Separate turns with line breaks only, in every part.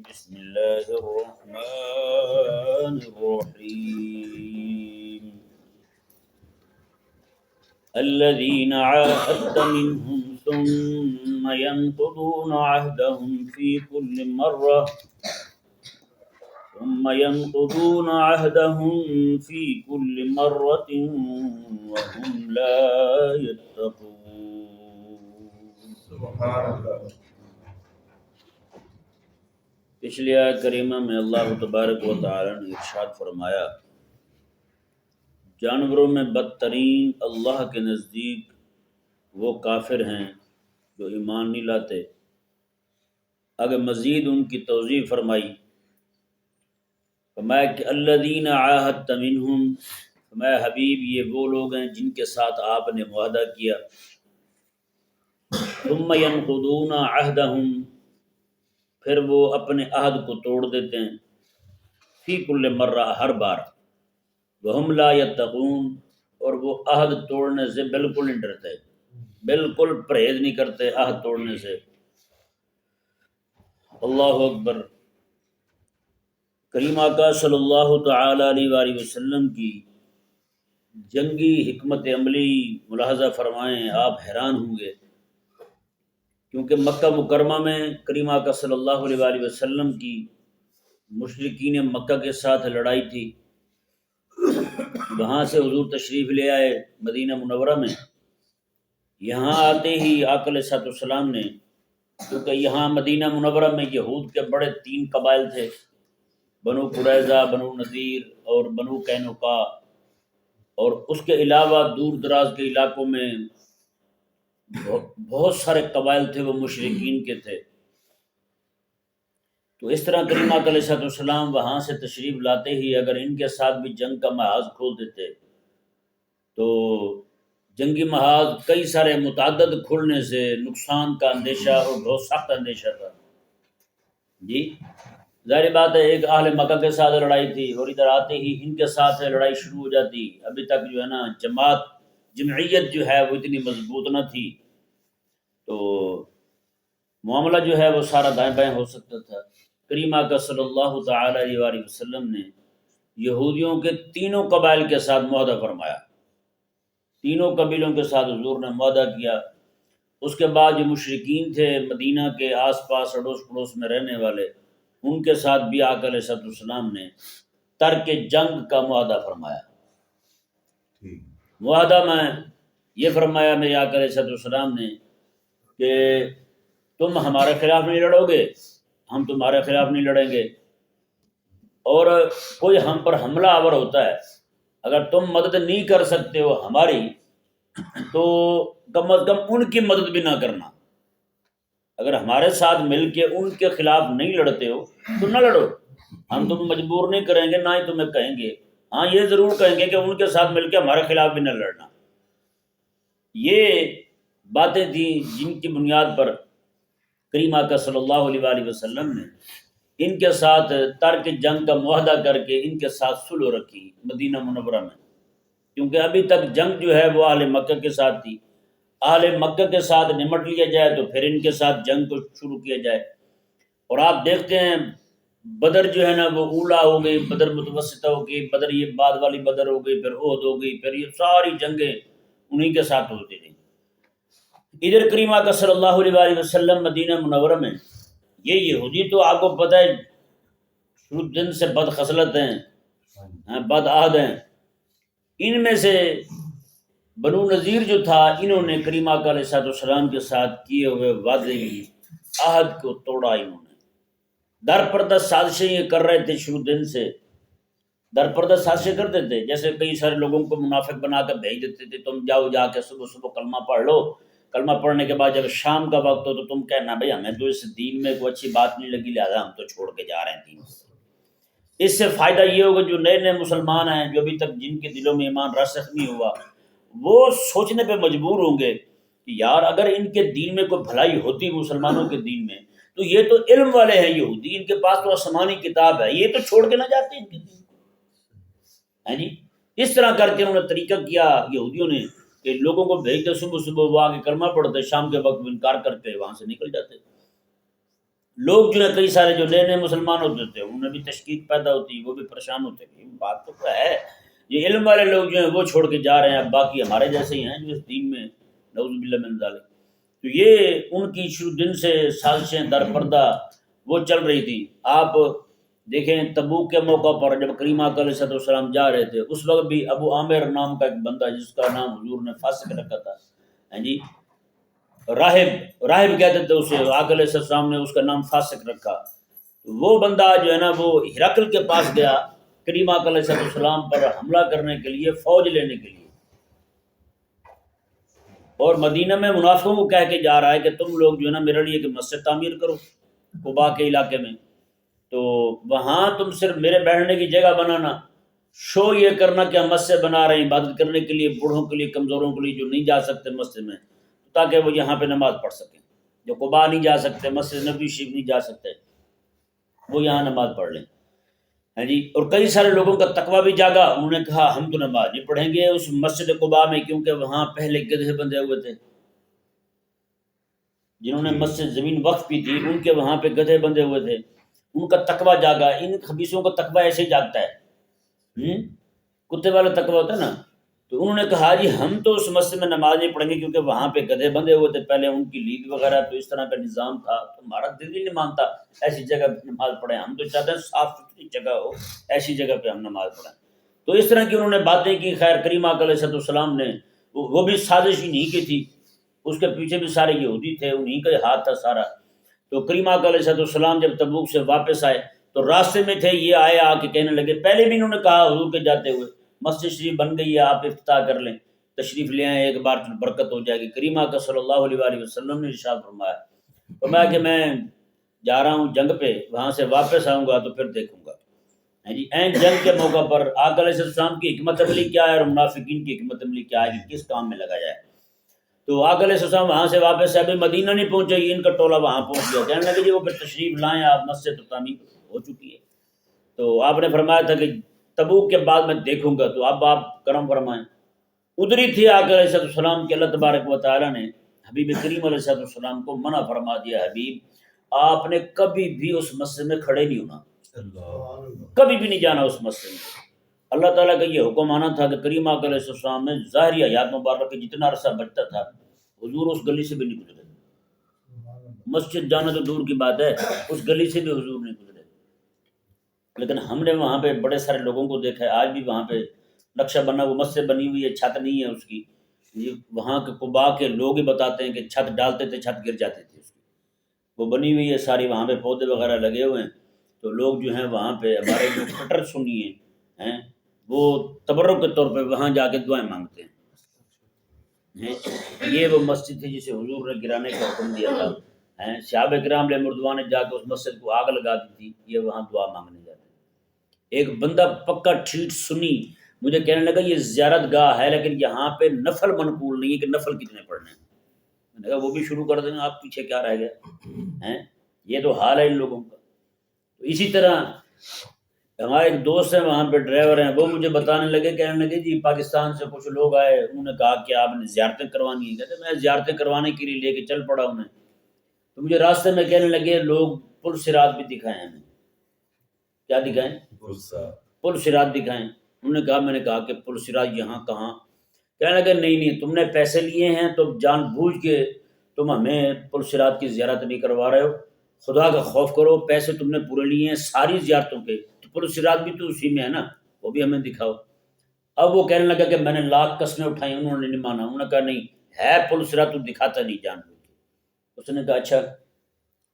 بسم الله الرحمن الرحيم الذين عاهدت منهم ثم ينقضون عهدهم في كل مرة وهم لا يتقون.
سبحان اللہ.
پچھلی آیت کریمہ میں اللہ تبارک و تعالی نے ارشاد فرمایا جانوروں میں بدترین اللہ کے نزدیک وہ کافر ہیں جو ایمان نہیں لاتے. اگر مزید ان کی توضیح فرمائی فرمایا کہ الذین عاہدت منہم، فرمایا حبیب یہ وہ لوگ ہیں جن کے ساتھ آپ نے معاہدہ کیا. ثم ینقضون عہدہم، پھر وہ اپنے عہد کو توڑ دیتے ہیں. فی کل مرہ، ہر بار. وہم لا یتقون، اور وہ عہد توڑنے سے بالکل نہیں ڈرتے، بالکل پرہیز نہیں کرتے عہد توڑنے سے. اللہ اکبر. کریم آقا صلی اللہ تعالی علیہ وآلہ وسلم کی جنگی حکمت عملی ملاحظہ فرمائیں، آپ حیران ہوں گے، کیونکہ مکہ مکرمہ میں کریم آقا صلی اللہ علیہ وآلہ وسلم کی مشرکین مکہ کے ساتھ لڑائی تھی. وہاں سے حضور تشریف لے آئے مدینہ منورہ میں. یہاں آتے ہی آقا علیہ السلام نے، کیونکہ یہاں مدینہ منورہ میں یہود کے بڑے 3 قبائل تھے، بنو قریظہ، بنو نذیر اور بنو قینقاع، اور اس کے علاوہ دور دراز کے علاقوں میں بہت سارے قبائل تھے وہ مشرکین کے تھے. تو اس طرح کریم آقا علیہ السلام وہاں سے تشریف لاتے ہی اگر ان کے ساتھ بھی جنگ کا محاذ کھول دیتے تو جنگی محاذ کئی سارے متعدد کھلنے سے نقصان کا اندیشہ اور بہت سخت اندیشہ تھا. جی ظاہر بات ہے، ایک اہل مکہ کے ساتھ لڑائی تھی اور ادھر آتے ہی ان کے ساتھ لڑائی شروع ہو جاتی. ابھی تک جو ہے نا جمعیت جو ہے وہ اتنی مضبوط نہ تھی، تو معاملہ جو ہے وہ سارا دائیں بائیں ہو سکتا تھا. کریم آقا صلی اللہ تعالی علیہ وآلہ وسلم نے یہودیوں کے 3 قبائل کے ساتھ معاہدہ فرمایا. 3 قبیلوں کے ساتھ حضور نے معاہدہ کیا. اس کے بعد جو مشرکین تھے مدینہ کے آس پاس اڑوس پڑوس میں رہنے والے، ان کے ساتھ بھی آقا علیہ السلام نے ترک جنگ کا معاہدہ فرمایا. معاہدہ میں یہ فرمایا میرے آقا علیہ السلام نے کہ تم ہمارے خلاف نہیں لڑو گے، ہم تمہارے خلاف نہیں لڑیں گے، اور کوئی ہم پر حملہ آور ہوتا ہے اگر تم مدد نہیں کر سکتے ہو ہماری تو کم از کم ان کی مدد بھی نہ کرنا. اگر ہمارے ساتھ مل کے ان کے خلاف نہیں لڑتے ہو تو نہ لڑو، ہم تمہیں مجبور نہیں کریں گے، نہ ہی تمہیں کہیں گے. ہاں یہ ضرور کہیں گے کہ ان کے ساتھ مل کے ہمارے خلاف بھی نہ لڑنا. یہ باتیں تھیں جن کی بنیاد پر کریم آقا صلی اللہ علیہ وآلہ وسلم نے ان کے ساتھ ترک جنگ کا معاہدہ کر کے ان کے ساتھ صلح رکھی مدینہ منورہ میں. کیونکہ ابھی تک جنگ جو ہے وہ اہل مکہ کے ساتھ تھی. اہل مکہ کے ساتھ نمٹ لیا جائے تو پھر ان کے ساتھ جنگ کو شروع کیا جائے. اور آپ دیکھتے ہیں بدر جو ہے نا وہ اولا ہو گئی، بدر متوسطہ ہو گئی، بدر یہ بعد والی بدر ہو گئی، پھر احد ہو گئی، پھر یہ ساری جنگیں انہی کے ساتھ ہوتی رہیں. ادھر کریم آقا صلی اللہ علیہ وآلہ وسلم مدینہ منورہ میں یہ یہودی تو آپ کو پتہ ہے شروع دن سے بد خصلت ہیں، بد عہد ہیں. ان میں سے بنو نذیر جو تھا انہوں نے کریم آقا علیہ السلام کے ساتھ کیے ہوئے وعدے کی عہد کو توڑا. انہوں نے در پردہ سازشیں یہ کر رہے تھے، شروع دن سے در پردہ سازشیں کرتے تھے. جیسے کئی سارے لوگوں کو منافق بنا کر بھیج دیتے تھے، تم جاؤ جا کے صبح صبح کلمہ پڑھ لو، کلمہ پڑھنے کے بعد جب شام کا وقت ہو تو تم کہنا بھائی ہمیں تو اس دین میں کوئی اچھی بات نہیں لگی لہٰذا ہم تو چھوڑ کے جا رہے ہیں دین. اس سے فائدہ یہ ہوگا جو نئے نئے مسلمان ہیں، جو ابھی تک جن کے دلوں میں ایمان راسخ نہیں ہوا، وہ سوچنے پہ مجبور ہوں گے کہ یار اگر ان کے دین میں کوئی بھلائی ہوتی مسلمانوں کے دین میں تو یہ تو علم والے ہیں یہودی، ان کے پاس تو آسمانی کتاب ہے، یہ تو چھوڑ کے نہ جاتے ان کے دین کو. جی اس طرح کر کے انہوں نے طریقہ کیا یہودیوں نے کہ لوگوں کو بھیجتے صبح صبح وہ آگے کلمہ پڑھتے، شام کے وقت انکار کر کے وہاں سے نکل جاتے. لوگ جو ہے کئی سارے جو نئے نئے مسلمان ہوتے تھے انہیں بھی تشکیق پیدا ہوتی، وہ بھی پریشان ہوتے کہ بات تو کیا ہے، یہ علم والے لوگ جو ہیں وہ چھوڑ کے جا رہے ہیں، اب باقی ہمارے جیسے ہی ہیں جو اس دین میں نعوذ باللہ من ذالک۔ تو یہ ان کی شروع دن سے سازشیں در پردہ وہ چل رہی تھی۔ آپ دیکھیں تبوک کے موقع پر جب کریم آقا علیہ السلام جا رہے تھے اس وقت بھی ابو عامر نام کا ایک بندہ جس کا نام حضور نے فاسق رکھا تھا، ہاں جی، راہب کہتے تھے اسے، آقا علیہ السلام نے اس کا نام فاسق رکھا۔ وہ بندہ جو ہے نا وہ ہرقل کے پاس گیا کریم آقا علیہ السلام پر حملہ کرنے کے لیے، فوج لینے کے لیے، اور مدینہ میں منافقوں کو کہہ کے جا رہا ہے کہ تم لوگ جو ہے نا میرے لیے ایک مسجد تعمیر کرو قباء کے علاقے میں، تو وہاں تم صرف میرے بیٹھنے کی جگہ بنانا، شو یہ کرنا کہ ہم مسجد بنا رہے ہیں عبادت کرنے کے لیے، بوڑھوں کے لیے، کمزوروں کے لیے جو نہیں جا سکتے مسجد میں، تاکہ وہ یہاں پہ نماز پڑھ سکیں، جو قباء نہیں جا سکتے، مسجد نبوی شریف نہیں جا سکتے، وہ یہاں نماز پڑھ لیں، ہاں جی۔ اور کئی سارے لوگوں کا تقویٰ بھی جاگا، انہوں نے کہا ہم تو نماز نہیں پڑھیں گے اس مسجد قباء میں، کیونکہ وہاں پہلے گدھے بندھے ہوئے تھے، جنہوں نے مسجد زمین وقف کی تھی ان کے وہاں پہ گدھے بندھے ہوئے تھے، ان کا تقویٰ جاگا۔ ان خبیثوں کا تقویٰ ایسے ہی جاگتا ہے، کتے والا تقویٰ ہوتا ہے نا۔ تو انہوں نے کہا جی ہم تو اس مسجد میں نماز نہیں پڑھیں گے کیونکہ وہاں پہ گدھے بندھے ہوئے تھے پہلے، ان کی لید وغیرہ، تو اس طرح کا نظام تھا، تو ہمارا دل ہی نہیں مانتا ایسی جگہ پہ نماز پڑھیں، ہم تو چاہتے ہیں صاف ستھری جگہ ہو، ایسی جگہ پہ ہم نماز پڑھیں۔ تو اس طرح کی انہوں نے باتیں کی۔ خیر کریم آقا علیہ السلام نے وہ بھی سازش انہی کی تھی، اس کے پیچھے بھی سارے یہودی تھے، انہی کا ہاتھ تھا سارا۔ تو کریم آقا علیہ السلام جب تبوک سے واپس آئے تو راستے میں تھے، یہ آئے آ کے کہنے لگے، پہلے بھی انہوں نے کہا حضور کے جاتے ہوئے مسجد شریف بن گئی ہے، آپ افتتاح کر لیں، تشریف لے آئیں، ایک بار برکت ہو جائے گی۔ کریم آقا صلی اللہ علیہ وآلہ وسلم نے ارشاد فرمایا کہ میں جا رہا ہوں جنگ پہ، وہاں سے واپس آؤں گا تو پھر دیکھوں گا، ہاں جی۔ این جنگ کے موقع پر آقا علیہ السلام کی حکمت عملی کیا ہے اور منافقین کی حکمت عملی کیا ہے کہ کس کام میں لگا جائے۔ تو آقا علیہ السلام وہاں سے واپس ابھی مدینہ نہیں پہنچے، ان کا ٹولہ وہاں پہنچ گیا، کہنے لگے جی وہ پھر تشریف لائیں، آپ مسجد تو تعمیر ہو چکی ہے۔ تو آپ نے فرمایا تھا کہ تبوک کے بعد میں دیکھوں گا، تو اب آپ کرم فرمائیں۔ ادھر ہی تھی آقا علیہ السلام کے، اللہ تبارک و تعالیٰ نے حبیب کریم علیہ السلام کو منع فرما دیا، حبیب آپ نے کبھی بھی اس مسجد میں کھڑے نہیں ہونا، کبھی بھی نہیں جانا اس مسجد میں۔ اللہ تعالیٰ کا یہ حکم آنا تھا کہ کریم آقا علیہ السلام میں ظاہری حیات مبارک کے جتنا عرصہ بچتا تھا حضور اس گلی سے بھی نہیں گزرے، مسجد جانا تو دور کی بات ہے، اس گلی سے بھی حضور نہیں گزرے۔ لیکن ہم نے وہاں پہ بڑے سارے لوگوں کو دیکھا ہے، آج بھی وہاں پہ نقشہ بنا، وہ مسجد بنی ہوئی ہے، چھت نہیں ہے اس کی، یہ وہاں کے قباء کے لوگ ہی بتاتے ہیں کہ چھت ڈالتے تھے چھت گر جاتی تھی اس کی، وہ بنی ہوئی ہے ساری، وہاں پہ پودے وغیرہ لگے ہوئے ہیں۔ تو لوگ جو ہیں وہاں پہ ہمارے جو کٹر سنی ہیں وہ تبرک کے طور پہ وہاں جا کے دعائیں مانگتے ہیں۔ یہ وہ مسجد تھی جسے حضور نے گرانے کا حکم دیا تھا، صحابہ کرام علیہ مردوان نے جا کے اس مسجد کو آگ لگا دی تھی، یہ وہاں دعا مانگنے جاتے ہیں۔ ایک بندہ پکا ٹھیٹ سنی مجھے کہنے لگا یہ زیارت گاہ ہے لیکن یہاں پہ نفل منقول نہیں ہے کہ نفل کتنے پڑھنے ہیں، میں نے کہا وہ بھی شروع کر دیں، آپ پیچھے کیا رہ گئے، یہ تو حال ہے ان لوگوں کا۔ تو اسی طرح ہمارے ایک دوست ہیں وہاں پہ ڈرائیور ہیں، وہ مجھے بتانے لگے، کہنے لگے جی پاکستان سے کچھ لوگ آئے، انہوں نے کہا کہ آپ نے زیارتیں کروانی ہیں، کہتے میں زیارتیں کروانے کے لیے لے کے چل پڑا انہیں۔ تو مجھے راستے میں کہنے لگے لوگ پل صراط بھی دکھائیں ہمیں، کیا دکھائیں؟ پل صراط دکھائیں۔ انہوں نے کہا، میں نے کہا کہ پل صراط یہاں کہاں؟ کہنے لگے نہیں تم نے پیسے لیے ہیں تو جان بوجھ کے تم ہمیں پل صراط کی زیارت نہیں کروا رہے ہو، خدا کا خوف کرو، پیسے تم نے پورے لیے ہیں ساری زیارتوں کے، تو پل صراط بھی تو اسی میں ہے نا، وہ بھی ہمیں دکھاؤ۔ اب وہ کہنے لگا کہ میں نے لاکھ قسمیں اٹھائیں، انہوں نے نہیں مانا، انہوں نے کہا نہیں ہے پل صراط، تو دکھاتا نہیں جان بوجھ کے۔ اس نے کہا اچھا،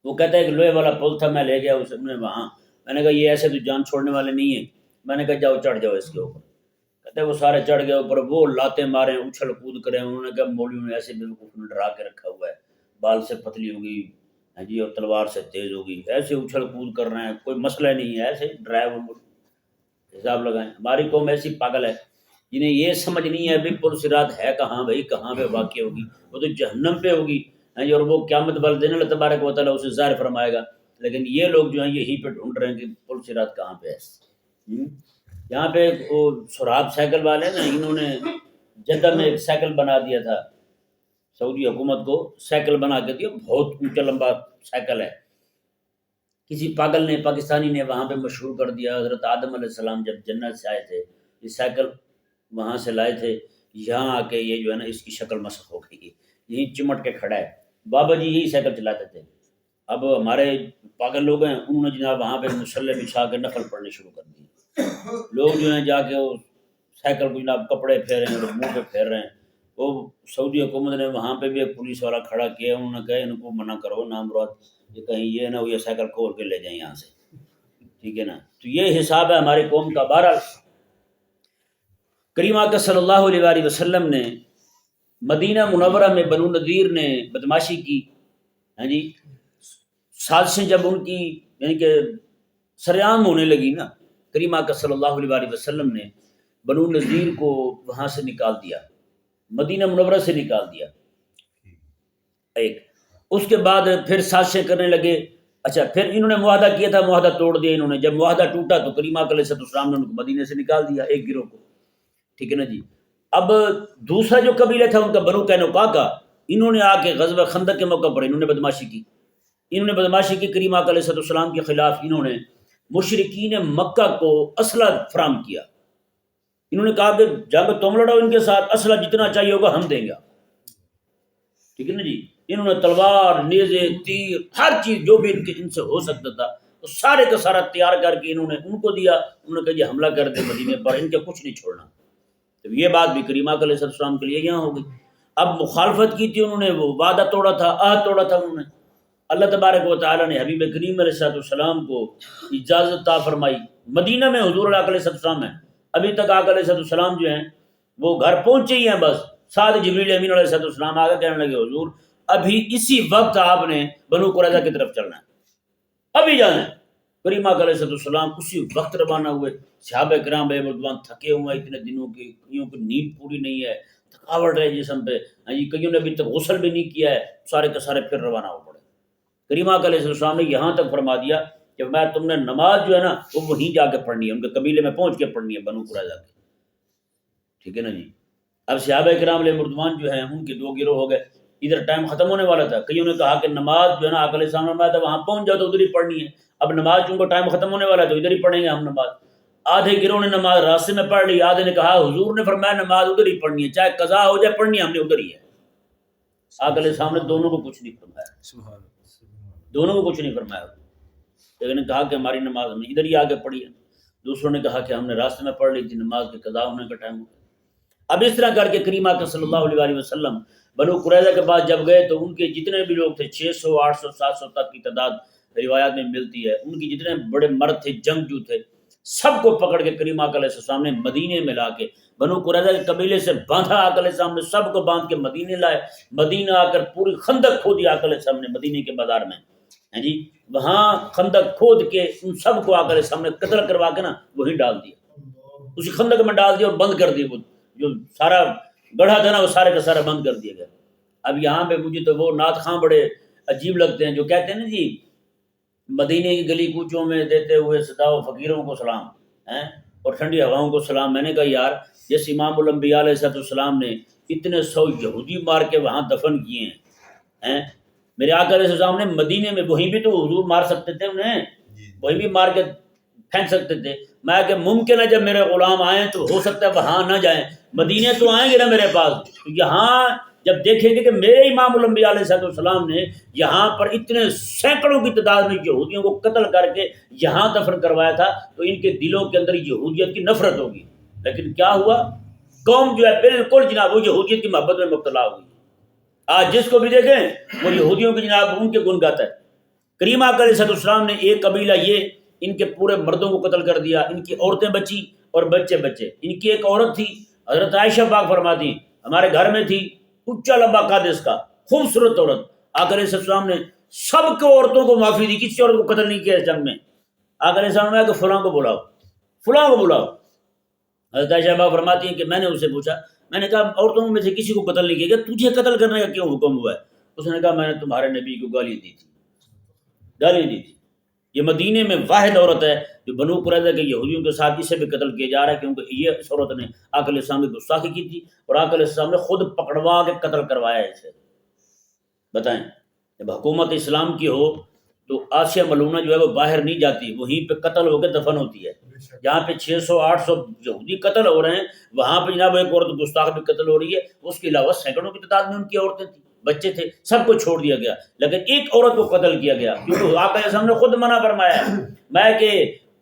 وہ کہتا ہے کہ لوہے والا پل تھا، میں لے گیا اس نے وہاں، میں نے کہا یہ ایسے تو جان چھوڑنے والے نہیں ہیں، میں نے کہا جاؤ چڑھ جاؤ اس کے اوپر۔ کہتے ہیں وہ سارے چڑھ گئے اوپر، وہ لاتے مارے اچھل کود کرے، انہوں نے کہا مولویوں نے ایسے بیوقوف نے ڈرا کے رکھا ہوا ہے، بال سے پتلی ہوگی جی اور تلوار سے تیز ہوگی، ایسے اچھل کود کر رہے ہیں، کوئی مسئلہ نہیں ہے، ایسے ڈرائیو حساب لگائیں۔ ہماری قوم ایسی پاگل ہے جنہیں یہ سمجھ نہیں ہے بھی پل صراط ہے کہاں بھائی، کہاں پہ واقع ہوگی، وہ تو جہنم پہ ہوگی، اور وہ قیامت والے دن اللہ تبارک و تعالیٰ اسے ظاہر فرمائے گا۔ لیکن یہ لوگ جو ہیں یہیں پہ ڈھونڈ رہے ہیں کہ پل صراط کہاں پہ ہے۔ یہاں پہ وہ سراب سائیکل والے نا، انہوں نے جدہ میں ایک سائیکل بنا دیا تھا، سعودی حکومت کو سائیکل بنا کے دیا، بہت اونچا لمبا سائیکل ہے، کسی پاگل نے پاکستانی نے وہاں پہ مشہور کر دیا، حضرت آدم علیہ السلام جب جنت سے آئے تھے یہ سائیکل وہاں سے لائے تھے، یہاں آ کے یہ جو ہے نا اس کی شکل مسخ ہو گئی، یہیں چمٹ کے کھڑا ہے۔ بابا جی یہی سائیکل چلاتے تھے۔ اب ہمارے پاگل لوگ ہیں، انہوں نے جناب وہاں پہ مصلی بچھا کے نفل پڑھنے شروع کر دیے۔ لوگ جو ہیں جا کے وہ سائیکل کو جناب کپڑے پھیر رہے ہیں اور منہ پہ پھیر رہے ہیں۔ وہ سعودی حکومت نے وہاں پہ بھی ایک پولیس والا کھڑا کیا، انہوں نے کہا ان کو منع کرو نام مراد، یہ کہیں یہ نہ ہو یہ سائیکل کھول کے لے جائیں یہاں سے، ٹھیک ہے نا۔ تو یہ حساب ہے ہماری قوم کا۔ بہرحال کریم آقا صلی اللہ علیہ وآلہ وسلم نے مدینہ منورہ میں بنو نذیر نے بدماشی کی، ہاں جی، سازشیں جب ان کی یعنی کہ سریعام ہونے لگی نا، کریم آقا صلی اللہ علیہ وآلہ وسلم نے بنو نذیر کو وہاں سے نکال دیا، مدینہ منورہ سے نکال دیا ایک۔ اس کے بعد پھر سازشیں کرنے لگے۔ اچھا پھر انہوں نے معاہدہ کیا تھا، معاہدہ توڑ دیا انہوں نے۔ جب معاہدہ ٹوٹا تو کریم آقا علیہ السلام نے ان کو مدینے سے نکال دیا، ایک گروہ کو، ٹھیک ہے نا جی۔ اب دوسرا جو قبیلہ تھا ان کا بنو قینقاع کا، انہوں نے آ کے غزوہ خندق کے موقع پر انہوں نے بدماشی کی، کریم آقا علیہ السلام کے خلاف۔ انہوں نے مشرکین مکہ کو اسلحہ فراہم کیا، انہوں نے کہا کہ جنگ تم لڑو ان کے ساتھ، اسلحہ جتنا چاہیے ہوگا ہم دیں گے، ٹھیک ہے نا جی۔ انہوں نے تلوار، نیزے، تیر، ہر چیز جو بھی ان سے ہو سکتا تھا وہ سارے کا سارا تیار کر کے انہوں نے ان کو دیا۔ انہوں نے کہا یہ حملہ کر دے مدینے پر، ان کے کچھ نہیں چھوڑنا۔ تو یہ بات بھی کریم آقا علیہ السلام کے لیے یہاں ہو گئی۔ اب مخالفت کی تھی انہوں نے، وہ وعدہ توڑا تھا، عہد توڑا تھا انہوں نے۔ اللہ تبارک و تعالیٰ نے حبیب کریم علیہ السلام کو اجازت عطا فرمائی۔ مدینہ میں حضور علیہ السلام ہیں، ابھی تک آقا علیہ السلام جو ہیں وہ گھر پہنچے ہی ہیں، بس ساتھ جبریل امین علیہ السلام آگے کہنے لگے حضور ابھی اسی وقت آپ نے بنو قریظہ کی طرف چلنا ہے، ابھی جانا ہے۔ کریم آقا علیہ السلام اسی وقت روانہ ہوئے۔ صحابہ کرام بے مردوان تھکے ہوئے ہیں اتنے دنوں کی، کئیوں کی نیند پوری نہیں ہے، تھکاوٹ ہے جسم پہ، کئیوں نے ابھی تک غسل بھی نہیں کیا ہے، سارے کے سارے پھر روانہ ہو پڑے۔ کریم آقا علیہ السلام نے یہاں تک فرما دیا کہ میں تم نے نماز جو ہے نا وہ وہیں جا کے پڑھنی ہے، ان کے قبیلے میں پہنچ کے پڑھنی ہے، بنو قریظہ کے، ٹھیک ہے نا جی۔ اب صحابہ کرام علیہ مردوان جو ہیں ان کے دو گروہ ہو گئے، ادھر ٹائم ختم ہونے والا تھا، کئیوں نے کہا کہ نماز جو ہے نا آقا علیہ السلام نے فرمایا تھا وہاں پہنچ جاؤ تو ادھر ہی پڑھنی ہے، اب نماز چونکہ ٹائم ختم ہونے والا ہے تو ادھر ہی پڑھیں گے ہم نماز۔ آدھے گروہ نے نماز راستے میں پڑھ لی، آدھے نے کہا حضور نے فرمایا نماز ادھر ہی پڑھنی ہے، چاہے قضا ہو جائے پڑھنی ہے ہم نے ادھر ہی ہے۔ آقا علیہ السلام نے دونوں کو کچھ نہیں فرمایا، دونوں کو کچھ نہیں فرمایا، ایک نے کہا کہ ہماری نماز ہم نے ادھر ہی آگے پڑھی ہے، دوسروں نے کہا کہ ہم نے راستے میں پڑھ لی تھی، نماز کے قضا ہونے کا ٹائم ہو گیا۔ اب اس طرح کر کے کریم آقا صلی اللہ علیہ وآلہ وسلم بنو قریظہ کے بعد جب گئے تو ان کے جتنے بھی لوگ تھے 600 800 700 تک کی تعداد روایات میں ملتی ہے، ان کی جتنے بڑے مرد تھے جنگجو تھے سب کو پکڑ کے کریم آقا علیہ السلام نے مدینے میں لا کے بنو قریظہ کے قبیلے سے باندھا، آقا علیہ السلام نے سب کو باندھ کے مدینے لائے، مدینہ آ کر پوری خندق کھودی آقا علیہ السلام نے مدینے کے بازار میں، ہیں جی، وہاں خندق کھود کے ان سب کو آقا علیہ السلام نے قتل کروا کے نا وہیں ڈال دیا، اسی خندق میں ڈال دیا اور بند کر دیا، وہ جو سارا گڑھا تھا نا وہ سارے کا سارا بند کر دیا گیا۔ اب یہاں پہ مجھے تو وہ نعت خاں بڑے عجیب لگتے ہیں جو کہتے ہیں نا جی مدینے کی گلی کوچوں میں دیتے ہوئے صدا و فقیروں کو سلام ہیں اور ٹھنڈی ہواؤں کو سلام۔ میں نے کہا یار جس امام الانبیاء علیہ السلام نے اتنے 100 یہودی مار کے وہاں دفن کیے ہیں، میرے آقا علیہ السلام نے مدینے میں وہیں بھی تو حضور مار سکتے تھے، انہیں وہیں بھی مار کے پھینک سکتے تھے۔ میں کہ ممکن ہے جب میرے غلام آئیں تو ہو سکتا ہے وہاں نہ جائیں، مدینے تو آئیں گے نا میرے پاس، یہاں جب دیکھیں گے کہ میرے امام الانبیاء علیہ السلام نے یہاں پر اتنے سینکڑوں کی تعداد میں یہودیوں کو قتل کر کے یہاں دفن کروایا تھا تو ان کے دلوں کے اندر یہودیت کی نفرت ہوگی، لیکن کیا ہوا قوم جو ہے بالکل جناب وہ یہودیت کی محبت میں مبتلا ہوگی۔ آج جس کو بھی دیکھیں وہ یہودیوں کی جناب ان کے گن گاتا ہے۔ کریم آقا علیہ السلام نے ایک قبیلہ یہ ان کے پورے مردوں کو قتل کر دیا، ان کی عورتیں بچی اور بچے بچے۔ ان کی ایک عورت تھی حضرت عائشہ پاک فرماتی ہمارے گھر میں تھی، اونچا لمبا قد اس کا، خوبصورت عورت۔ آقا علیہ السلام نے سب کو عورتوں کو معافی دی، کسی عورت کو قتل نہیں کیا اس جنگ میں۔ آقا علیہ السلام نے کہا کہ فلاں کو بلاؤ، فلاں کو بلاؤ۔ حضرت عائشہ پاک فرماتی ہیں کہ میں نے اسے پوچھا، میں نے کہا عورتوں میں سے کسی کو قتل نہیں کیا، تجھے قتل کرنے کا کیوں حکم ہوا ہے؟ اس نے کہا میں نے تمہارے نبی کو گالی دی تھی، گالی دی تھی۔ یہ مدینے میں واحد عورت ہے جو بنو قریظہ کے یہودیوں کے ساتھ اسے بھی قتل کیا جا رہا ہے، کیونکہ یہ اس عورت نے آقا علیہ السلام کی گستاخی کی تھی اور آقا علیہ السلام نے خود پکڑوا کے قتل کروایا اسے۔ بتائیں جب حکومت اسلام کی ہو تو آسیہ ملونہ جو ہے وہ باہر نہیں جاتی، وہیں پہ قتل ہو کے دفن ہوتی ہے. جہاں پہ 600-800 یہودی قتل ہو رہے ہیں وہاں پہ جناب ایک عورت گستاخ بھی قتل ہو رہی ہے. اس کے علاوہ سینکڑوں کی تعداد میں ان کی عورتیں تھیں، بچے تھے، سب کو چھوڑ دیا گیا، لیکن ایک عورت کو قتل کیا گیا کیونکہ آقا علیہ السلام نے خود منع فرمایا ہے میں کہ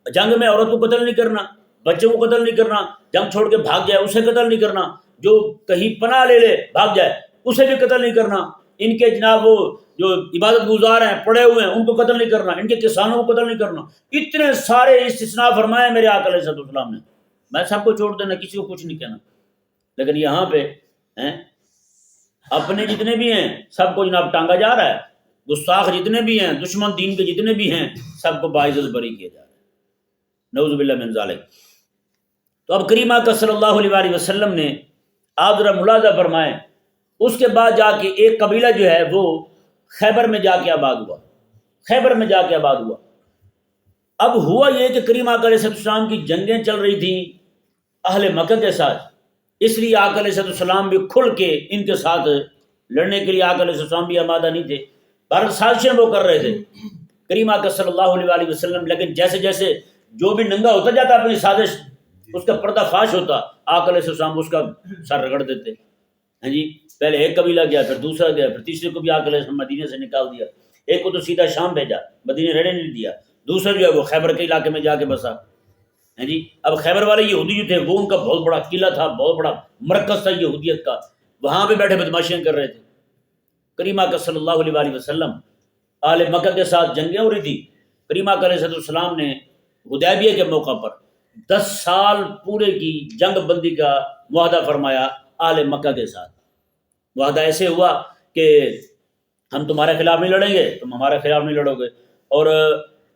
جنگ میں عورت کو قتل نہیں کرنا، بچوں کو قتل نہیں کرنا، جنگ چھوڑ کے بھاگ جائے اسے قتل نہیں کرنا، جو کہیں پناہ لے لے بھاگ جائے اسے بھی قتل نہیں کرنا، ان کے جناب وہ جو عبادت گزار ہیں پڑے ہوئے ہیں ان کو قتل نہیں کرنا، ان کے کسانوں کو قتل نہیں کرنا. اتنے سارے استثناء فرمائے میرے آقا علیہ السلام نے. میں سب کو چھوڑ دینا، کسی کو کچھ نہیں کہنا. لیکن یہاں پہ اپنے جتنے بھی ہیں سب کو جناب ٹانگا جا رہا ہے، گستاخ جتنے بھی ہیں، دشمن دین کے جتنے بھی ہیں سب کو باعزت بری کیا جا رہا ہے. نعوذ باللہ من ذالک. تو اب کریم آقا صلی اللہ علیہ وآلہ وسلم نے آپ ذرا ملاحظہ فرمائیں، اس کے بعد جا کے ایک قبیلہ جو ہے وہ خیبر میں جا کے آباد ہوا، خیبر میں جا کے آباد ہوا. اب ہوا یہ کہ کریم آقا علیہ السلام کی جنگیں چل رہی تھیں اہل مکہ کے ساتھ، اس لیے آقا علیہ السلام بھی کھل کے ان کے ساتھ لڑنے کے لیے آقا علیہ السلام بھی آمادہ نہیں تھے. بہرحال سازشیں وہ کر رہے تھے کریم آقا صلی اللہ علیہ وآلہ وسلم. لیکن جیسے جیسے جو بھی ننگا ہوتا جاتا اپنی سازش اس کا پردہ فاش ہوتا، آقا علیہ السلام اس کا سر رگڑ دیتے. ہاں جی، پہلے ایک قبیلہ گیا، پھر دوسرا گیا، پھر تیسرے کو بھی آقا علیہ السلام مدینے سے نکال دیا. ایک کو تو سیدھا شام بھیجا، مدینے رہنے نہیں دیا. دوسرا جو ہے وہ خیبر کے علاقے میں جا کے بسا. ہاں جی، اب خیبر والے یہودی جو تھے وہ ان کا بہت بڑا قلعہ تھا، بہت بڑا مرکز تھا یہودیت کا، وہاں پہ بیٹھے بدماشیاں کر رہے تھے. کریم آقا صلی اللہ علیہ وآلہ وسلم اہل مکہ کے ساتھ جنگیں ہو رہی تھی. کریم آقا علیہ السلام نے حدیبیہ کے موقع پر 10 سال پورے کی جنگ بندی کا معاہدہ فرمایا اہل مکہ کے ساتھ. معاہدہ ایسے ہوا کہ ہم تمہارے خلاف نہیں لڑیں گے، تم ہمارے خلاف نہیں لڑو گے، اور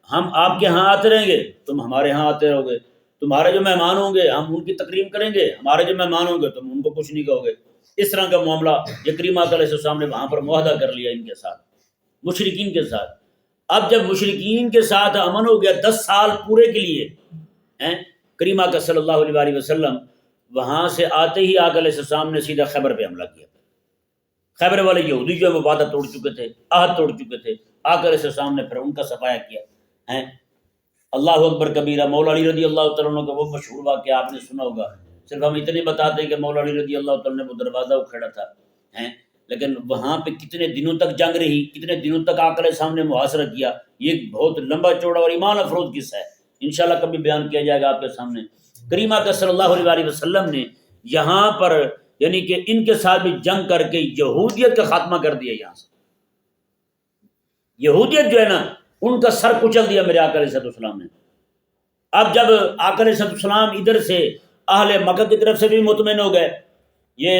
ہم آپ کے ہاں آتے رہیں گے، تم ہمارے ہاں آتے رہو گے. تمہارے جو مہمان ہوں گے ہم ان کی تکریم کریں گے، ہمارے جو مہمان ہوں گے تم ان کو کچھ نہیں کہو گے. اس طرح کا معاملہ یہ کریم آقا علیہ السلام نے وہاں پر معاہدہ کر لیا ان کے ساتھ، مشرکین کے ساتھ. اب جب مشرکین کے ساتھ امن ہو گیا 10 سال پورے کے لیے، کریم آقا صلی اللہ علیہ وآلہ وسلم وہاں سے آتے ہی آقا علیہ السلام نے سیدھا خیبر پہ حملہ کیا. خیبر والے یہودی جو ہے وہ وعدہ توڑ چکے تھے، عہد توڑ چکے تھے. آقا علیہ السلام نے پھر ان کا صفایا کیا. اللہ اکبر کبیرہ. مولا علی رضی اللہ تعالیٰ عنہ کا وہ مشہور واقعہ آپ نے سنا ہوگا. صرف ہم اتنے بتاتے ہیں کہ مولا علی رضی اللہ تعالیٰ نے وہ دروازہ اکھڑا تھا، لیکن وہاں پہ کتنے دنوں تک جنگ رہی، کتنے دنوں تک آقا علیہ السلام نے محاصرہ کیا، یہ بہت لمبا چوڑا اور ایمان افروز قصہ ہے، انشاءاللہ کبھی بیان کیا جائے گا آپ کے سامنے. کریم آقا صلی اللہ علیہ وآلہ وسلم نے یہاں پر یعنی کہ ان کے ساتھ بھی جنگ کر کے یہودیت کا خاتمہ کر دیا. یہاں سے یہودیت جو ہے نا ان کا سر کچل دیا میرے آقا علیہ السلام نے. اب جب آقا علیہ السلام ادھر سے اہل مکہ کی طرف سے بھی مطمئن ہو گئے، یہ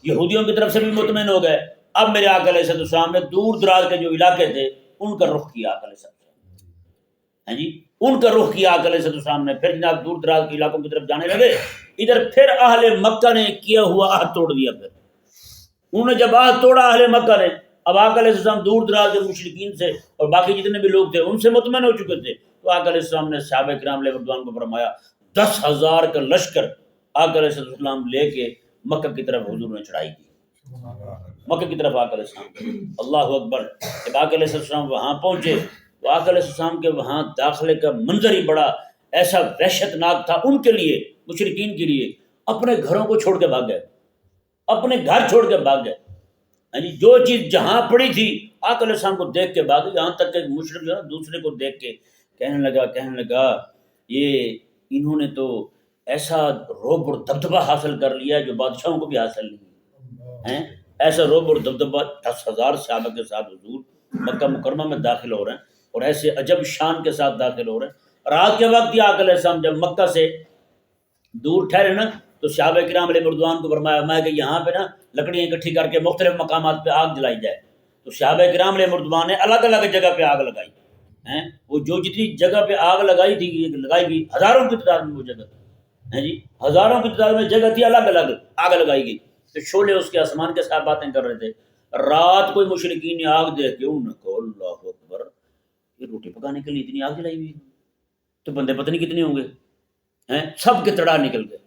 یہودیوں کی طرف سے بھی مطمئن ہو گئے، اب میرے آقا علیہ السلام نے دور دراز کے جو علاقے تھے ان کا رخ کیا آقا علیہ السلام. ہاں جی، ان کا رخ کیا آقا علیہ السلام نے. پھر جناب دور دراز کے علاقوں کی طرف جانے لگے. ادھر پھر اہل مکہ نے کیا ہوا عہد توڑ دیا. پھر انہوں نے جب عہد توڑا اہل مکہ نے، اب آقا علیہ السلام دور دراز کے مشرکین سے اور باقی جتنے بھی لوگ تھے ان سے مطمئن ہو چکے تھے. تو آقا علیہ السلام نے صحابہ کرام علیہ رضوان کو فرمایا 10,000 کا لشکر آقا علیہ السلام لے کے مکہ کی طرف حضور نے چڑھائی کی. مکہ کی طرف آقا علیہ السلام. اللہ اکبر. جب آقا علیہ السلام وہاں پہنچے تو آقا علیہ السلام کے وہاں داخلے کا منظر ہی بڑا ایسا وحشت ناک تھا ان کے لیے، مشرکین کے لیے. اپنے گھروں کو چھوڑ کے بھاگ گئے، اپنے گھر چھوڑ کے بھاگ گئے. یعنی جو چیز جہاں پڑی تھی آقا علیہ السلام کو دیکھ کے بھاگے. یہاں تک کہ مشرک جو ہے دوسرے کو دیکھ کے کہنے لگا یہ انہوں نے تو ایسا رعب اور دبدبہ حاصل کر لیا جو بادشاہوں کو بھی حاصل نہیں ہے. ایسا رعب اور دبدبہ 10,000 صحابہ کے ساتھ حضور مکہ مکرمہ میں داخل ہو رہے ہیں اور ایسے عجب شان کے ساتھ داخل ہو رہے ہیں. رات کے وقت آقا علیہ السلام جب مکہ سے دور ٹھہرے نا تو صحابہ کرام علیہ رضوان کو فرمایا کہ یہاں پہ نا لکڑیاں اکٹھی کر کے مختلف مقامات پہ آگ جلائی جائے. تو صحابہ کرام علیہ رضوان نے الگ الگ جگہ پہ آگ لگائی. وہ جو جتنی جگہ پہ آگ لگائی تھی لگائی گئی ہزاروں کی تعداد میں، وہ جگہ جی ہزاروں کی تعداد میں جگہ تھی، الگ الگ آگ لگائی گئی. تو شعلے اس کے آسمان کے ساتھ باتیں کر رہے تھے. رات کوئی مشرکین نے آگ دیکھ کے انہوں نے کہا اللہ اکبر، یہ روٹی پکانے کے لیے اتنی آگ جلائی ہوئی تو بندے پتہ نہیں کتنے ہوں گے. سب کے تڑا نکل گئے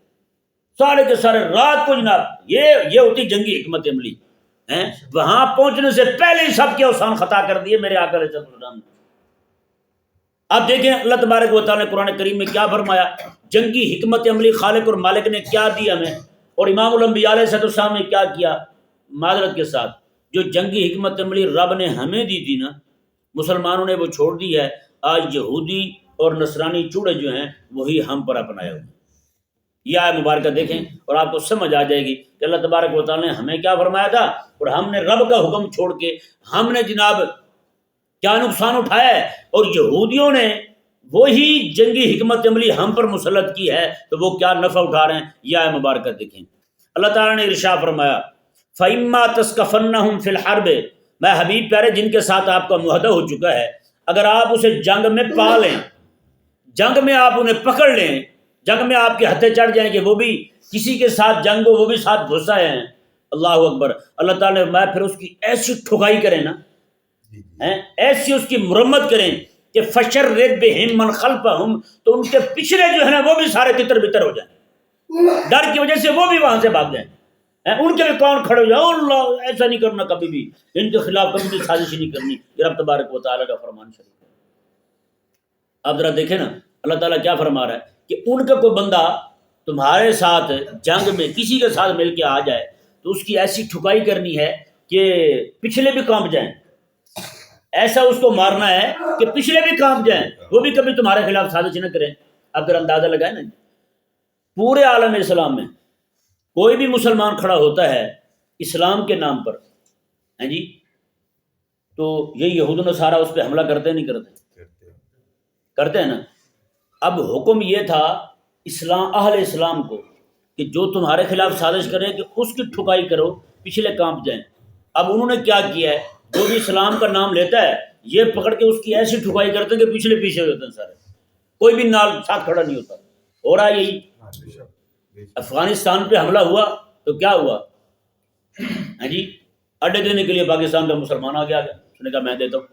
سارے کے سارے رات کو. جناب یہ ہوتی جنگی حکمت عملی. وہاں پہنچنے سے پہلے ہی سب کے اوسان خطا کر دیے میرے آقا علیہ السلام نے. اب دیکھیں اللہ تبارک و تعالیٰ نے قرآن کریم میں کیا فرمایا، جنگی حکمت عملی خالق اور مالک نے کیا دی ہمیں، اور امام الانبیاء علیہ السلام نے کیا کیا۔ معذرت کے ساتھ جو جنگی حکمت عملی رب نے ہمیں دی تھی نا، مسلمانوں نے وہ چھوڑ دی ہے۔ آج یہودی اور نصرانی چوڑے جو ہیں وہی ہم پر اپنائے ہوئے۔ یہ آیت مبارکہ دیکھیں اور آپ کو سمجھ آ جائے گی کہ اللہ تبارک و تعالیٰ نے ہمیں کیا فرمایا تھا، اور ہم نے رب کا حکم چھوڑ کے ہم نے جناب کیا نقصان اٹھایا ہے، اور یہودیوں نے وہی جنگی حکمت عملی ہم پر مسلط کی ہے، تو وہ کیا نفع اٹھا رہے ہیں۔ یہ آیت مبارکہ دیکھیں، اللہ تعالیٰ نے ارشاد فرمایا فَإِمَّا تَسْقَفَنَّهُمْ فِي الْحَرْبِ، میں حبیب پیارے جن کے ساتھ آپ کا معاہدہ ہو چکا ہے، اگر آپ اسے جنگ میں پا لیں، جنگ میں آپ انہیں پکڑ لیں، جنگ میں آپ کے ہتھے چڑھ جائیں کہ وہ بھی کسی کے ساتھ جنگ ہو، وہ بھی ساتھ گھس آئے ہیں، اللہ اکبر، اللہ تعالیٰ نے میں پھر اس کی ایسی ٹھکائی کریں نا، ایسی اس کی مرمت کریں کہ فَشَرِّدْ بِهِمْ مَنْ خَلْفَهُمْ، تو ان کے پچھلے جو ہے نا وہ بھی سارے تتر بتر ہو جائیں، ڈر کی وجہ سے وہ بھی وہاں سے بھاگ جائیں، ان کے بھی کون کھڑے ہو جائے، اللہ ایسا نہیں کرنا کبھی بھی، ان کے خلاف کبھی بھی سازش نہیں کرنی، یہ رب تبارک و تعالیٰ کا فرمان شریف ہے۔ اب ذرا دیکھیں نا اللہ تعالیٰ کیا فرما رہا ہے کہ ان کا کوئی بندہ تمہارے ساتھ جنگ میں کسی کے ساتھ مل کے آ جائے تو اس کی ایسی ٹھکائی کرنی ہے کہ پچھلے بھی کانپ جائیں، ایسا اس کو مارنا ہے کہ پچھلے بھی کانپ جائیں، وہ بھی کبھی تمہارے خلاف سازش نہ کریں۔ اب ذرا اندازہ لگائیں نا، پورے عالم اسلام میں کوئی بھی مسلمان کھڑا ہوتا ہے اسلام کے نام پر، ہیں جی، تو یہ یہود و نصارہ اس پہ حملہ کرتے نہیں کرتے ہیں نا۔ اب حکم یہ تھا اسلام اہل اسلام کو کہ جو تمہارے خلاف سازش کرے کہ اس کی ٹھکائی کرو، پچھلے کانپ جائیں۔ اب انہوں نے کیا کیا ہے، جو بھی اسلام کا نام لیتا ہے یہ پکڑ کے اس کی ایسی ٹھکائی کرتے ہیں کہ پچھلے پیچھے ہو جاتے ہیں سارے، کوئی بھی نال ساتھ کھڑا نہیں ہوتا۔ ہو رہا یہی، افغانستان پہ حملہ ہوا تو کیا ہوا، ہاں جی، اڈے دینے کے لیے پاکستان کا مسلمان آ گیا، اس نے کہا میں دیتا ہوں،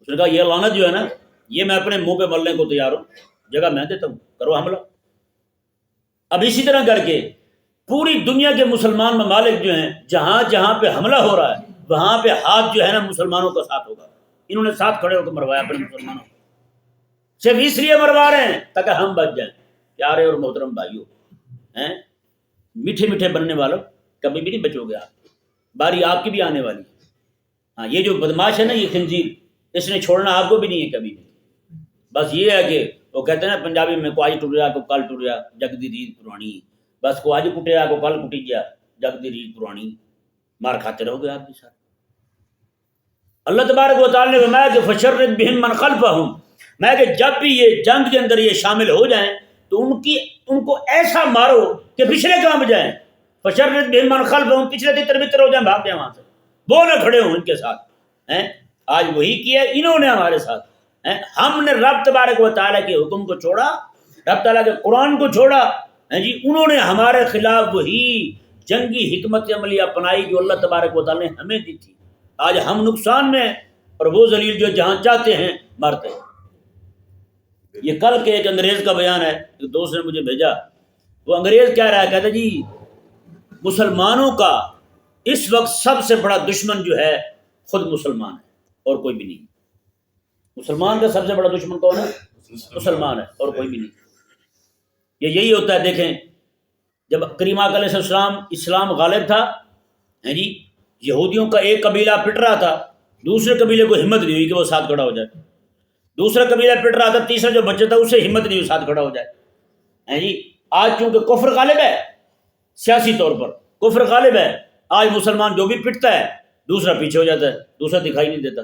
اس نے کہا یہ لعنت جو ہے نا یہ میں اپنے منہ پہ ملنے کو تیار ہوں، جگہ میں دیتا ہوں، کرو حملہ۔ اب اسی طرح کر کے پوری دنیا کے مسلمان ممالک جو ہیں جہاں جہاں پہ حملہ ہو رہا ہے وہاں پہ ہاتھ جو ہے نا مسلمانوں کا ساتھ ہوگا۔ انہوں نے ساتھ کھڑے ہو کے مروایا اپنے مسلمانوں کو، صرف اس لیے مروا رہے ہیں تاکہ ہم بچ جائیں۔ پیارے اور محترم بھائیوں، ہیں میٹھے میٹھے بننے والوں، کبھی بھی نہیں بچو گے آپ، باری آپ کی بھی آنے والی ہے۔ ہاں یہ جو بدماش ہے نا یہ خنزیر، اس نے چھوڑنا آپ کو بھی نہیں ہے کبھی بھی۔ بس یہ ہے کہ وہ کہتے ہیں نا پنجابی میں کو آج ٹریا کو کل ٹریا جگ دی ریت پرانی، بس کو آج کٹیا کو کل کٹی گیا جگ دی ریت پرانی، مار کھاتے رہو گے آپ بھی ساتھ۔ اللہ تبارک و تعالیٰ نے فرمایا کہ فشرد بہم من خلفہم، میں کہ جب بھی یہ جنگ کے اندر یہ شامل ہو جائیں تو ان کو ایسا مارو کہ پچھلے کانپ جائیں، فشرد بہم من خلفہم، پچھلے تتر بتر ہو جائیں، بھاگ جائیں وہاں سے، وہ نہ کھڑے ہوں ان کے ساتھ۔ آج وہی کیا انہوں نے ہمارے ساتھ، ہم نے رب تبارک و تعالیٰ کے حکم کو چھوڑا، رب تعالیٰ کے قرآن کو چھوڑا، جی انہوں نے ہمارے خلاف وہی جنگی حکمت عملی اپنائی جو اللہ تبارک و تعالیٰ نے ہمیں دی تھی۔ آج ہم نقصان میں اور وہ ذلیل جو جہاں چاہتے ہیں مارتے ہیں۔ یہ کل کے ایک انگریز کا بیان ہے، ایک دوست نے مجھے بھیجا، وہ انگریز کہہ رہا ہے، کہتا جی مسلمانوں کا اس وقت سب سے بڑا دشمن جو ہے خود مسلمان ہے اور کوئی بھی نہیں۔ مسلمان کا سب سے بڑا دشمن کون ہے؟ مسلمان ہے اور کوئی بھی نہیں۔ یہ یہی ہوتا ہے، دیکھیں جب کریم آقا علیہ السلام اسلام غالب تھا، ہیں جی، یہودیوں کا ایک قبیلہ پٹ رہا تھا، دوسرے قبیلے کو ہمت نہیں ہوئی کہ وہ ساتھ کھڑا ہو جائے، دوسرا قبیلہ پٹ رہا تھا، تیسرا جو بچہ تھا اسے ہمت نہیں ہوئی ساتھ کھڑا ہو جائے، ہیں جی۔ آج چونکہ کفر غالب ہے، سیاسی طور پر کفر غالب ہے، آج مسلمان جو بھی پٹتا ہے دوسرا پیچھے ہو جاتا ہے، دوسرا دکھائی نہیں دیتا۔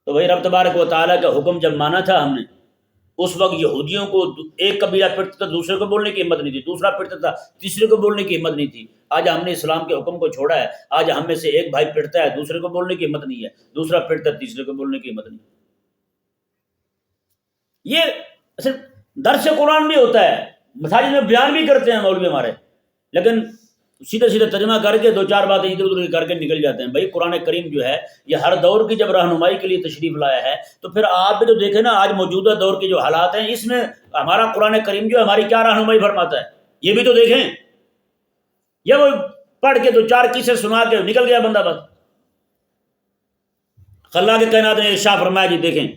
تو بھائی رب تبارک و تعالیٰ کا حکم جب مانا تھا ہم نے، اس وقت یہودیوں کو ایک قبیلہ پٹتا تھا دوسرے کو بولنے کی ہمت نہیں تھی، دوسرا پٹتا تھا تیسرے کو بولنے کی ہمت نہیں تھی۔ آج ہم نے اسلام کے حکم کو چھوڑا ہے، آج ہم میں سے ایک بھائی پٹتا ہے دوسرے کو بولنے کی ہمت نہیں ہے، دوسرا پٹتا ہے تیسرے کو بولنے کی ہمت نہیں ہے۔ یہ صرف درس قرآن بھی ہوتا ہے، مساجد میں بیان بھی کرتے ہیں مولوی ہمارے، لیکن سیدھا سیدھا ترجمہ کر کے دو چار باتیں ادھر ادھر کر کے نکل جاتے ہیں۔ بھائی قرآن کریم جو ہے یہ ہر دور کی جب رہنمائی کے لیے تشریف لایا ہے تو پھر آپ بھی تو دیکھیں نا آج موجودہ دور کے جو حالات ہیں اس میں ہمارا قرآن کریم جو ہماری کیا رہنمائی فرماتا ہے یہ بھی تو دیکھیں۔ یہ وہ پڑھ کے دو چار قصے سنا کے نکل گیا بندہ بس۔ اللہ کے کائنات نے ارشاد فرمایا جی دیکھیں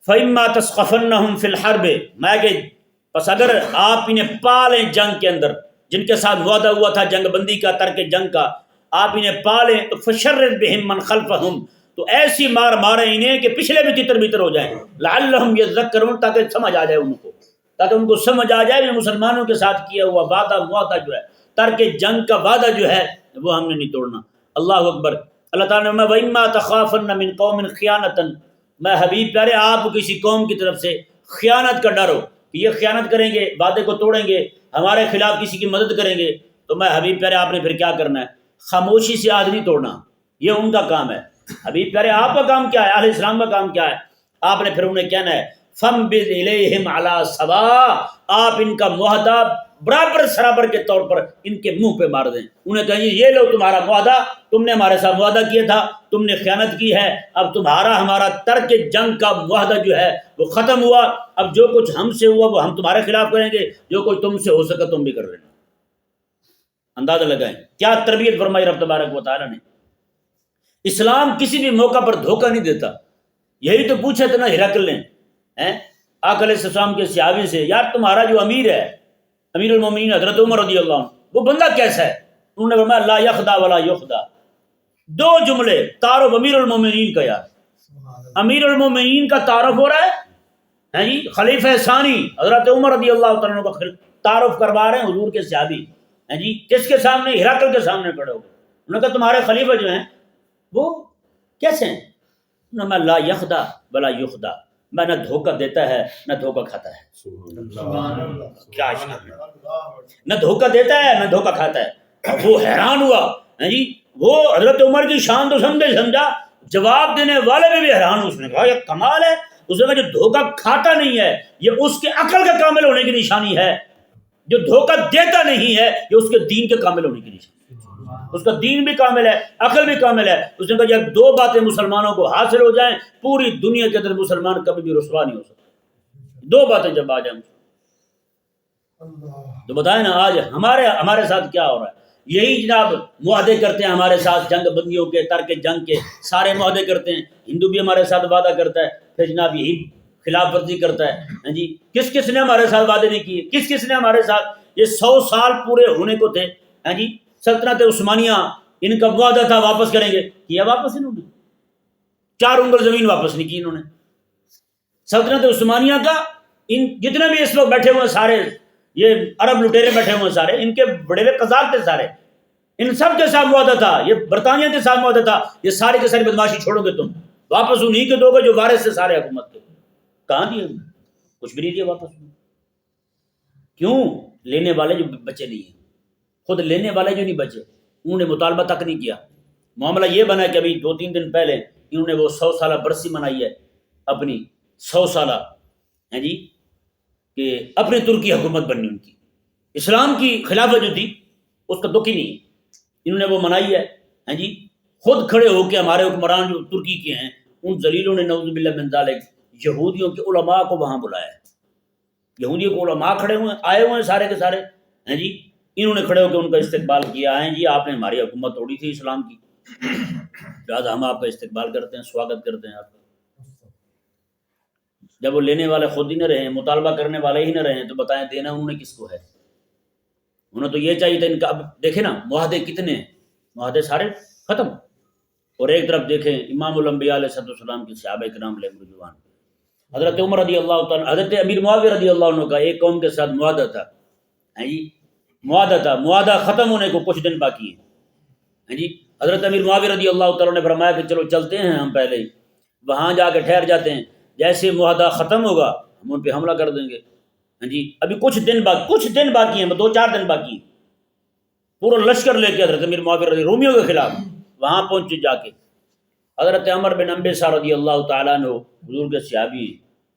فَإِمَّا تَسْخَفَنَّهُمْ فِي الْحَرْبِ، میں کہ پس اگر آپ انہیں پالیں جنگ کے اندر، جن کے ساتھ وعدہ ہوا تھا جنگ بندی کا، ترک جنگ کا، آپ انہیں پالیں تو فَشَرِّدْ بِهِمْ مَنْ خَلْفَهُمْ، تو ایسی مار ماریں انہیں کہ پچھلے بھی تتر بتر ہو جائیں، لَعَلَّهُمْ يَذَّكَّرُونَ، تاکہ سمجھ آ جائے ان کو، تاکہ ان کو سمجھ آ جائے کہ مسلمانوں کے ساتھ کیا ہوا وعدہ جو ہے، ترک جنگ کا وعدہ جو ہے وہ ہم نے نہیں توڑنا۔ اللہ اکبر۔ اللہ تعالیٰ نے وَإِمَّا تَخَافَنَّ مِنْ قَوْمٍ خِيَانَةً، میں حبیب پیارے آپ کو کسی قوم کی طرف سے خیانت کا ڈر ہو کہ یہ خیانت کریں گے، وعدے کو توڑیں گے، ہمارے خلاف کسی کی مدد کریں گے، تو میں حبیب پیارے آپ نے پھر کیا کرنا ہے؟ خاموشی سے عہد نہیں توڑنا، یہ ان کا کام ہے۔ حبیب پیارے آپ کا کام کیا ہے؟ اہل اسلام کا کام کیا ہے؟ آپ نے پھر انہیں کہنا ہے فَانبِذْ إِلَيْهِمْ عَلَىٰ سَوَاءٍ، آپ ان کا معاہدہ برابر سرابر کے طور پر ان کے منہ پہ مار دیں، انہیں کہیں یہ لو تمہارا معاہدہ، تم نے ہمارے ساتھ معاہدہ کیا تھا، تم نے خیانت کی ہے، اب تمہارا ہمارا ترک جنگ کا معاہدہ جو ہے وہ ختم ہوا، اب جو کچھ ہم سے ہوا وہ ہم تمہارے خلاف کریں گے، جو کچھ تم سے ہو سکا تم بھی کر لینا۔ اندازہ لگائیں کیا تربیت فرمائی رب تبارک و تعالیٰ نے۔ اسلام کسی بھی موقع پر دھوکہ نہیں دیتا۔ یہی تو پوچھا تھا نا ہرقل نے آقا علیہ السلام کے صحابی سے، یار تمہارا جو امیر ہے، امیر المومنین حضرت عمر رضی اللہ عنہ، وہ بندہ کیسا ہے؟ انہوں نے فرمایا لا یخدع ولا یخدع، دو جملے تعارف امیر المومنین کا، یار امیر المومنین کا تعارف ہو رہا ہے جی، خلیفہ ثانی حضرت عمر رضی اللہ تعالیٰ عنہ کا تعارف کروا رہے ہیں حضور کے صحابی جی، کس کے سامنے؟ ہرقل کے سامنے کھڑے ہو گئے۔ انہوں نے کہا تمہارے خلیفہ جو ہیں وہ کیسے ہیں؟ انہوں نے لا یخدع ولا یخدع، میں نہ دھوکہ دیتا ہے نہ دھوکہ کھاتا ہے۔ کیا شان ہے، نہ دھوکہ دیتا ہے نہ دھوکہ کھاتا ہے۔ وہ حیران ہوا جی، وہ حضرت عمر کی شان تو سمجھا، جواب دینے والے میں بھی حیران، اس نے کہا یہ کمال ہے، اس نے کہا جو دھوکہ کھاتا نہیں ہے یہ اس کے عقل کا کامل ہونے کی نشانی ہے، جو دھوکہ دیتا نہیں ہے یہ اس کے دین کے کامل ہونے کی نشانی ہے، اس کا دین بھی کامل ہے، عقل بھی کامل ہے۔ اس نے کہا جب دو باتیں مسلمانوں کو حاصل ہو جائیں پوری دنیا کے اندر مسلمان کبھی بھی رسوا نہیں ہو سکتا، دو باتیں جب آ جائیں۔ تو بتائیں نا آج ہمارے ساتھ کیا ہو رہا ہے؟ یہی جناب معاہدے کرتے ہیں ہمارے ساتھ، جنگ بندیوں کے، ترک جنگ کے سارے معاہدے کرتے ہیں، ہندو بھی ہمارے ساتھ وعدہ کرتا ہے، پھر جناب یہی خلاف ورزی کرتا ہے جی۔ کس نے ہمارے ساتھ وعدے نہیں کیے؟ کس نے ہمارے ساتھ یہ 100 سال پورے ہونے کو تھے جی، سلطنت عثمانیہ ان کا وعدہ تھا واپس کریں گے، کیا واپس انہوں نے؟ 4 انگل زمین واپس نہیں کی انہوں نے۔ سلطنت عثمانیہ کا ان جتنے بھی اس وقت بیٹھے ہوئے سارے یہ عرب لٹیرے بیٹھے ہوئے سارے، ان کے بڑے بڑے قذاق تھے سارے، ان سب کے ساتھ معاہدہ تھا، یہ برطانیہ کے ساتھ معاہدہ تھا، یہ سارے کے ساری بدماشی چھوڑو گے تم، واپس انہی کے دو گے جو وارث سے سارے حکومت کے۔ کہاں دیے؟ کچھ بھی نہیں دیا واپس۔ کیوں؟ لینے والے جو بچے نہیں ہیں، خود لینے والے جو نہیں بچے، انہوں نے مطالبہ تک نہیں کیا۔ معاملہ یہ بنا کہ ابھی 2-3 دن پہلے انہوں نے وہ 100 سالہ برسی منائی ہے اپنی، 100 سالہ جی، کہ اپنی ترکی حکومت بنی ان کی، اسلام کی خلافت جو تھی اس کا دکھ ہی نہیں، انہوں نے وہ منائی ہے جی، خود کھڑے ہو کے ہمارے حکمران جو ترکی کے ہیں ان ذلیلوں نے نعوذ باللہ من ذالک یہودیوں کے علماء کو وہاں بلایا ہے، یہودیوں کے علماء کھڑے ہوئے آئے ہوئے ہیں سارے کے سارے ہیں جی، انہوں نے کھڑے ہو کے ان کا استقبال کیا ہے جی، آپ نے ہماری حکومت توڑی تھی اسلام کی، لہٰذا ہم آپ کا استقبال کرتے ہیں، سواگت کرتے ہیں آپ کا۔ جب وہ لینے والے خود ہی نہ رہے، مطالبہ کرنے والے ہی نہ رہے، تو بتائیں دینا انہوں نے کس کو ہے؟ انہیں تو یہ چاہیے تھا ان کا۔ اب دیکھیں نا معاہدے کتنے ہیں، معاہدے سارے ختم، اور ایک طرف دیکھیں امام الانبیاء علیہ السلام کے صحابہ کرام علیہ رضوان، حضرت عمر رضی اللہ تعالیٰ، حضرت امیر معاویہ رضی اللہ عنہ کا ایک قوم کے ساتھ معاہدہ تھا جی، معاہدہ ختم ہونے کو کچھ دن باقی ہے جی۔ حضرت امیر معاویہ رضی اللہ تعالیٰ نے فرمایا کہ چلو چلتے ہیں ہم پہلے ہی، وہاں جا کے ٹھہر جاتے ہیں، جیسے معاہدہ ختم ہوگا ہم ان پہ حملہ کر دیں گے جی۔ ابھی کچھ دن باقی ہیں، 2-4 دن باقی ہیں، پورا لشکر لے کے حضرت امیر معاویہ رضی رومیوں کے خلاف وہاں پہنچے جا کے۔ حضرت عمر بن انبسہ رضی اللہ تعالیٰ عنہ حضور کے صحابی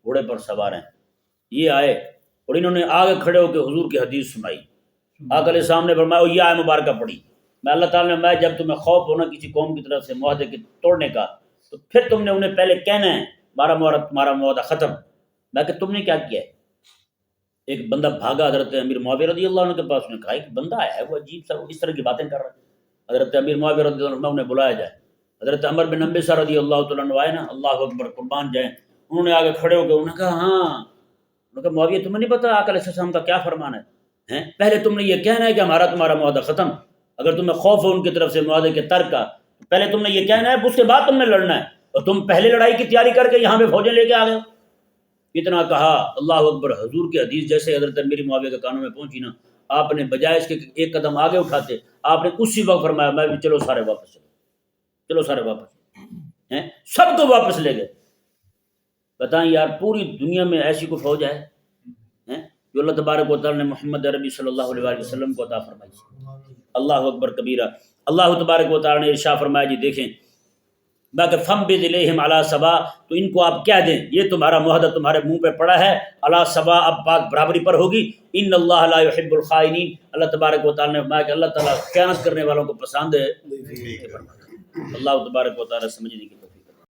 گھوڑے پر سوار ہیں، یہ آئے اور انہوں نے آگے کھڑے ہو کے حضور کی حدیث سنائی، آقا علیہ السلام نے فرمایا یہ آیت مبارکہ پڑھی، میں اللہ تعالیٰ نے میں جب تمہیں خوف ہونا کسی قوم کی طرف سے معاہدے کے توڑنے کا، تو پھر تم نے انہیں پہلے کہنا ہے تمہارا معاہدہ ختم، میں کہ تم نے کیا کیا ہے؟ ایک بندہ بھاگا حضرت امیر معاویہ رضی اللہ عنہ کے پاس، نے کہا ایک بندہ آیا ہے وہ عجیب سا اس طرح کی باتیں کر رہا ہے، حضرت امیر معاویہ رضی اللہ عنہ انہیں بلایا جائے، حضرت عمر بن انبسہ رضی اللہ تعالیٰ عنہ آئے نا، اللہ اکبر قربان جائیں، انہوں نے آگے کھڑے ہو کے انہوں نے کہا ہاں، انہوں نے کہا معاویہ تمہیں نہیں پتا آقا علیہ السلام کا کیا فرمان ہے؟ پہلے تم نے یہ کہنا ہے کہ ہمارا تمہارا معاہدہ ختم، اگر تمہیں خوف ہو ان کی طرف سے معاہدے کے ترک کا، پہلے تم نے یہ کہنا ہے، اس کے بعد تم نے لڑنا ہے، اور تم پہلے لڑائی کی تیاری کر کے یہاں پہ فوجیں لے کے آ گئے۔ اتنا کہا، اللہ اکبر، حضور کی حدیث جیسے حضرت میری معاویہ کے کانوں میں پہنچی نا، آپ نے بجائے اس کے ایک قدم آگے اٹھاتے، آپ نے اسی وقت فرمایا میں بھی چلو سارے واپس چلو، چلو سارے واپس، سب کو واپس لے گئے۔ بتائیں یار، پوری دنیا میں ایسی کوئی فوج ہے جو اللہ تبارک و تعالیٰ نے محمد عربی صلی اللہ علیہ وسلم کو عطا فرمائی؟ اللہ اکبر کبیرہ۔ اللہ تبارک و تعالیٰ نے ارشاد فرمایا، جی دیکھیں، باقی فَمْبِذْ إِلَيْهِمْ عَلَىٰ سَوَاءٍ، تو ان کو آپ کہہ دیں یہ تمہارا معاہدہ تمہارے منہ پہ پڑا ہے، عَلَىٰ سَوَاءٍ، اب بات برابری پر ہوگی، ان اللہ لا يحب الخائنین، اللہ تبارک و تعالیٰ نے فرمایا کہ اللہ تعالیٰ خیانت کرنے والوں کو پسند ہے۔ اللہ تبارک و تعالیٰ سمجھنے کی